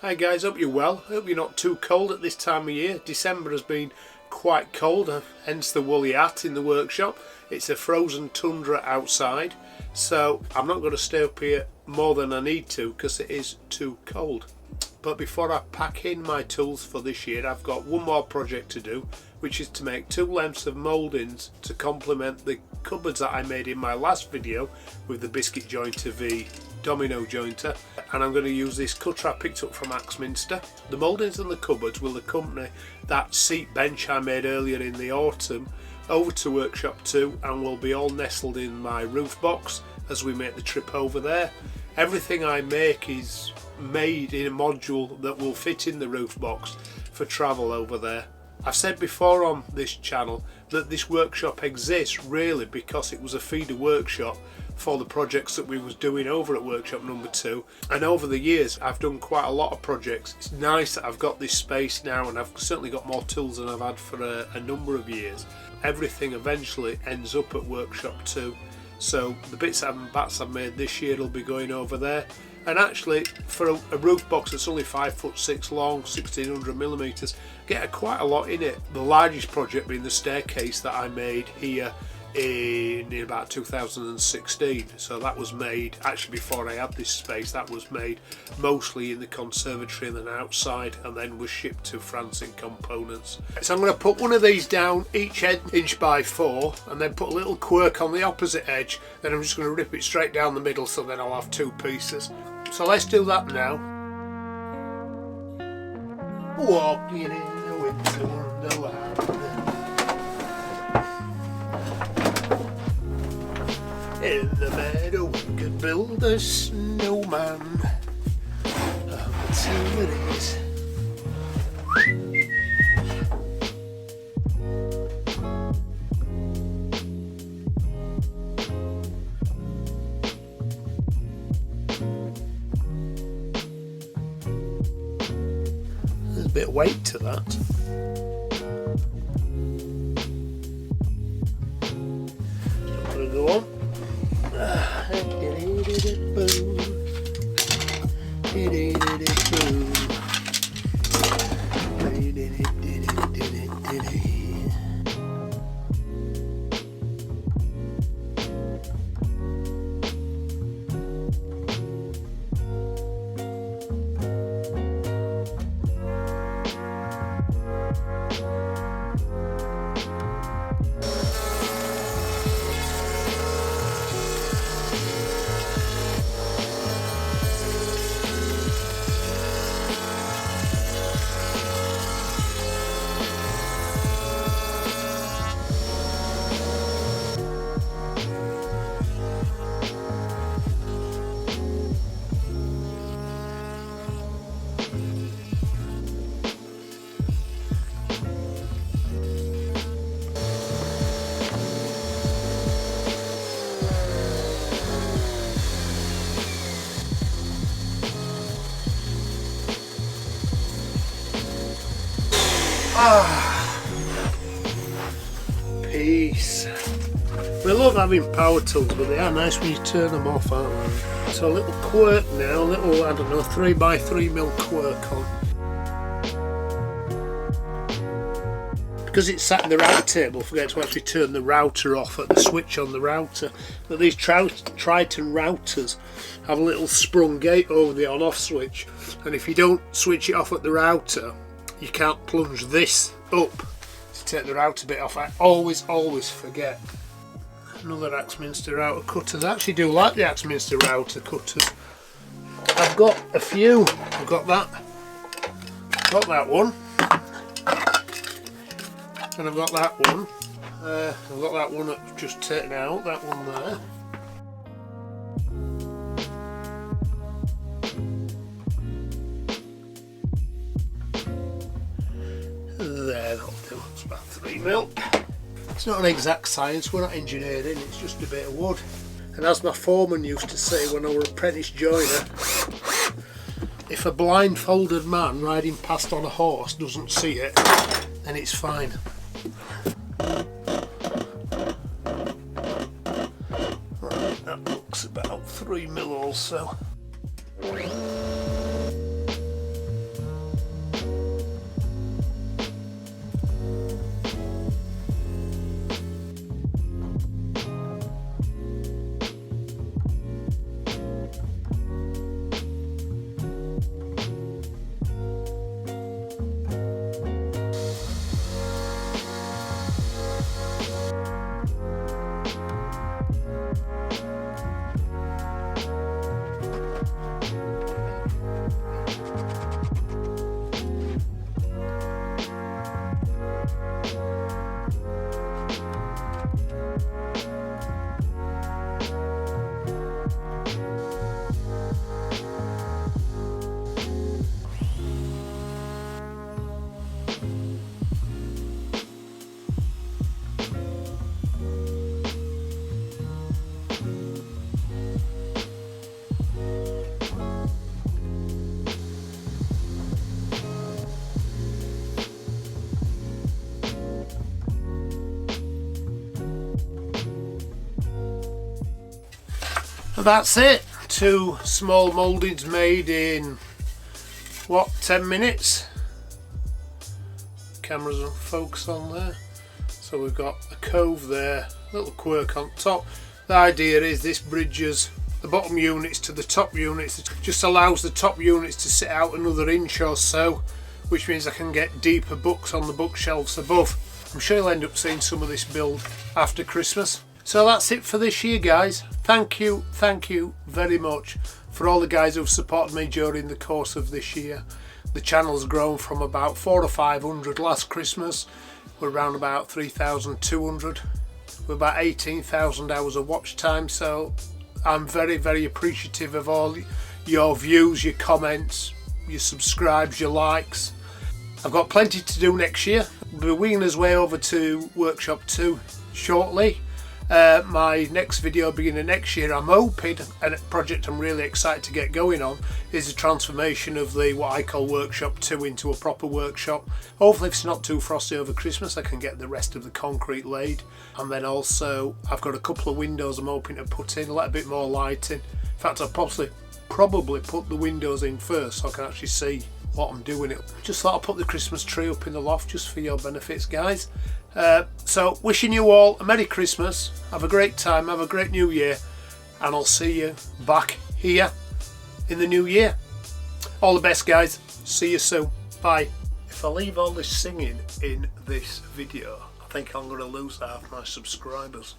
Hi guys, hope you're well. Hope you're not too cold at this time of year. December has been quite cold, hence the woolly hat in the workshop. It's a frozen tundra outside, so I'm not going to stay up here more than I need to because it is too cold. But before I pack in my tools for this year, I've got one more project to do, which is to make 2 lengths of mouldings to complement the cupboards that I made in my last video with the biscuit jointer v domino jointer, and I'm going to use this cutter I picked up from Axminster. The mouldings and the cupboards will accompany that seat bench I made earlier in the autumn over to workshop 2 and will be all nestled in my roof box as we make the trip over there. Everything I make is made in a module that will fit in the roof box for travel over there. I've said before on this channel that this workshop exists really because it was a feeder workshop for the projects that we was doing over at workshop number 2, and over the years I've done quite a lot of projects. It's nice that I've got this space now, and I've certainly got more tools than I've had for a number of years. Everything eventually ends up at workshop 2, so the bits and bats I've made this year will be going over there. And actually, for a roof box that's only 5'6" long, 1600mm, get quite a lot in it. The largest project being the staircase that I made here in about 2016. So that was made actually before I had this space. That was made mostly in the conservatory and then outside, and then was shipped to France in components. So I'm going to put one of these down each end 1x4 and then put a little quirk on the opposite edge. Then I'm just going to rip it straight down the middle, so then I'll have 2 pieces. So let's do that now. Walking in the winter wonderland, in the meadow we could build a snowman. Oh, let's see what it is. There's a bit of weight to that. I'm gonna go on. Peace. We love having power tools, but they are nice when you turn them off, aren't they? So a little quirk now, a little, I don't know, 3x3mm quirk on. Because it's sat in the router table, forget to actually turn the router off at the switch on the router. But these Triton routers have a little sprung gate over the on-off switch, and if you don't switch it off at the router, you can't plunge this up to take the router bit off. I always forget. Another Axminster Router cutters. I actually do like the Axminster Router cutters. I've got a few. I've got that one, and I've got that one. I've got that one that's just taken out. That one there. There, that'll do. It's about 3mm. It's not an exact science, we're not engineering, it's just a bit of wood. And as my foreman used to say when I was an apprentice joiner, if a blindfolded man riding past on a horse doesn't see it, then it's fine. Right, that looks about 3mm also. But that's it. 2 small mouldings made in what, 10 minutes? Cameras will focus on there. So we've got a cove there, little quirk on top. The idea is this bridges the bottom units to the top units. It just allows the top units to sit out another inch or so, which means I can get deeper books on the bookshelves above. I'm sure you'll end up seeing some of this build after Christmas. So that's it for this year, guys. Thank you very much for all the guys who've supported me during the course of this year. The channel's grown from about 400 or 500 last Christmas. We're around about 3,200. We're about 18,000 hours of watch time, so I'm very appreciative of all your views, your comments, your subscribes, your likes. I've got plenty to do next year. We'll be winging us way over to Workshop 2 shortly. My next video beginning next year, I'm hoping, and a project I'm really excited to get going on, is the transformation of the what I call Workshop 2 into a proper workshop. Hopefully if it's not too frosty over Christmas I can get the rest of the concrete laid, and then also I've got a couple of windows I'm hoping to put in, let a bit more light in. In fact, I'll probably put the windows in first so I can actually see what I'm doing. Just thought I'd put the Christmas tree up in the loft just for your benefits, guys. So wishing you all a Merry Christmas, have a great time, have a great New Year, and I'll see you back here in the new year. All the best, guys. See you soon. Bye. If I leave all this singing in this video, I think I'm going to lose half my subscribers.